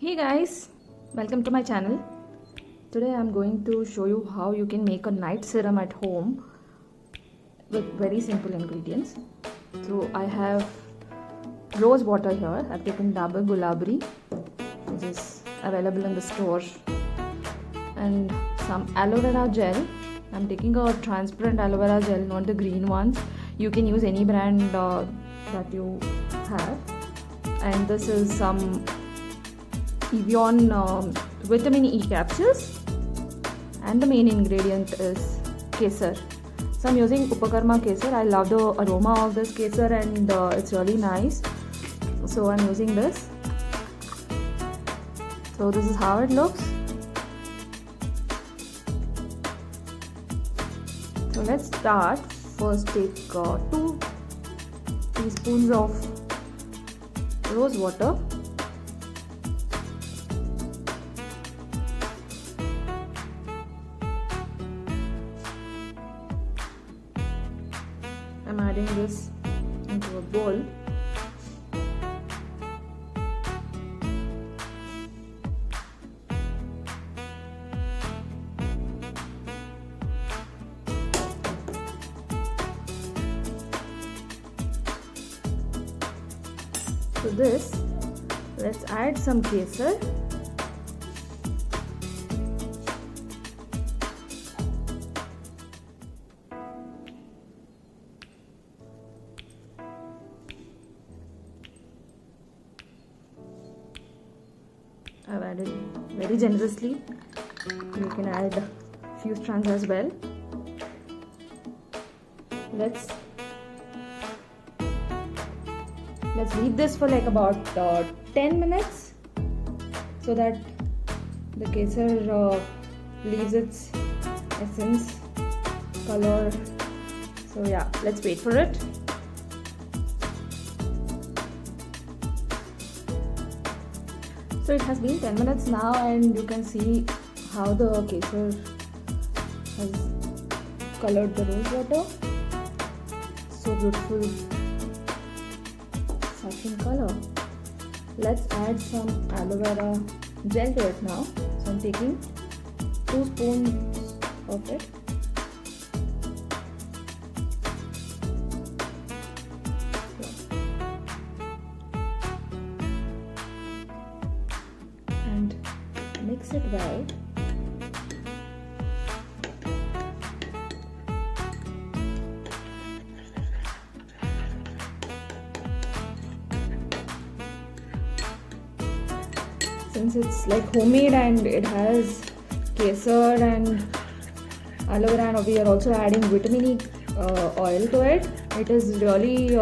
Hey guys, welcome to my channel. Today I'm going to show you how you can make a night serum at home with very simple ingredients. So I have rose water here. I've taken Dabur Gulabri, which is available in the store, and some aloe vera gel. I'm taking a transparent aloe vera gel, not the green ones. You can use any brand that you have. And this is some Evian vitamin E capsules, and the main ingredient is kesar. So I'm using Upakarma kesar. I love the aroma of this kesar and it's really nice. So I'm using this. So this is how it looks. So let's start. First take 2 teaspoons of rose water. I'm adding this into a bowl. To this, let's add some kesar. I've added very generously. You can add a few strands as well. Let's leave this for like about 10 minutes so that the kesar leaves its essence, color. So yeah, let's wait for it. So it has been 10 minutes now, and you can see how the kesar has colored the rose water. So beautiful saffron color. Let's add some aloe vera gel to it now. So I'm taking 2 spoons of it. And mix it well. Since it's like homemade and it has kesar and aloe vera, and we are also adding vitamin E oil to it, it is really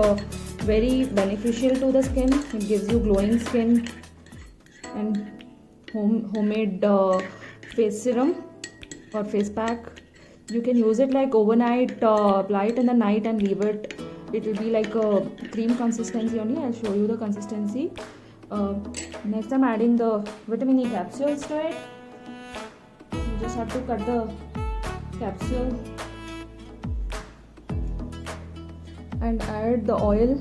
very beneficial to the skin. It gives you glowing skin. And homemade face serum or face pack, you can use it like overnight, apply it in the night and leave it. It will be like a cream consistency only. I'll show you the consistency. Next I'm adding the vitamin E capsules to it. You just have to cut the capsule and add the oil.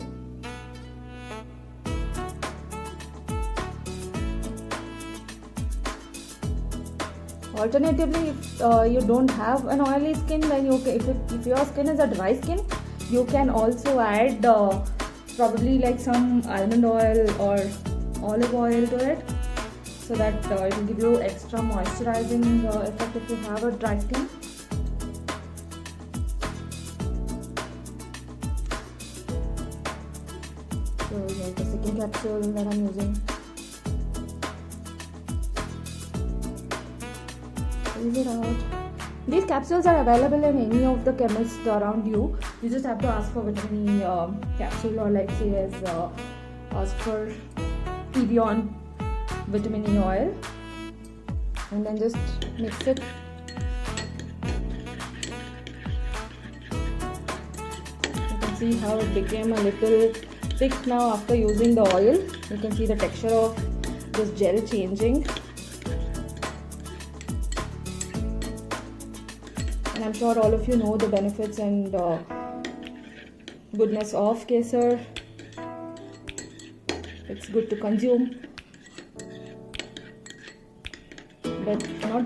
Alternatively, if you don't have an oily skin, then if your skin is a dry skin, you can also add probably like some almond oil or olive oil to it, so that it will give you extra moisturizing effect if you have a dry skin. So here's the second capsule that I'm using. Squeeze it out. These capsules are available in any of the chemists around you. You just have to ask for vitamin E capsule, or like say as ask for Evian vitamin E oil, and then just mix it. You can see how it became a little thick now after using the oil. You can see the texture of this gel changing. And I'm sure all of you know the benefits and goodness of kesar. It's good to consume. but not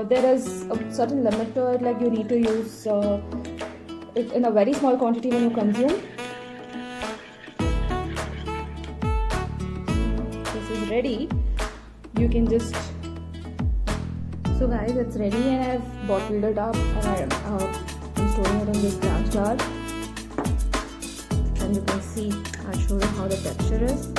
there is a certain limit to it, like you need to use it in a very small quantity when you consume. This is ready. You can just, so guys, it's ready and I've bottled it up and I'm storing it in this glass jar. And you can see, I'll show you how the texture is.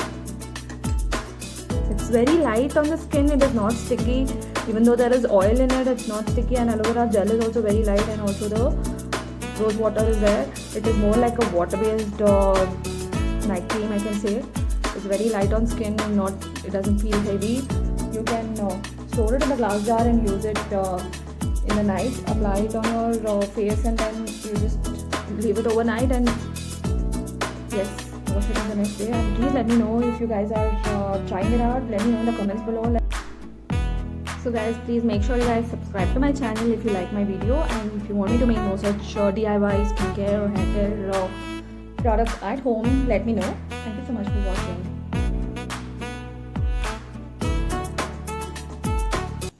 It's very light on the skin, it is not sticky. Even though there is oil in it, it's not sticky, and aloe vera gel is also very light, and also the rose water is there. It is more like a water-based night cream, I can say. It's very light on skin and it doesn't feel heavy. You can store it in a glass jar and use it in the night. Apply it on your face and then you just leave it overnight, and yes, wash it in the next day. And please let me know if you guys are trying it out. Let me know in the comments below. So guys, please make sure you guys subscribe to my channel if you like my video, and if you want me to make more such DIY skincare or hair care products at home, let me know. Thank you so much for watching.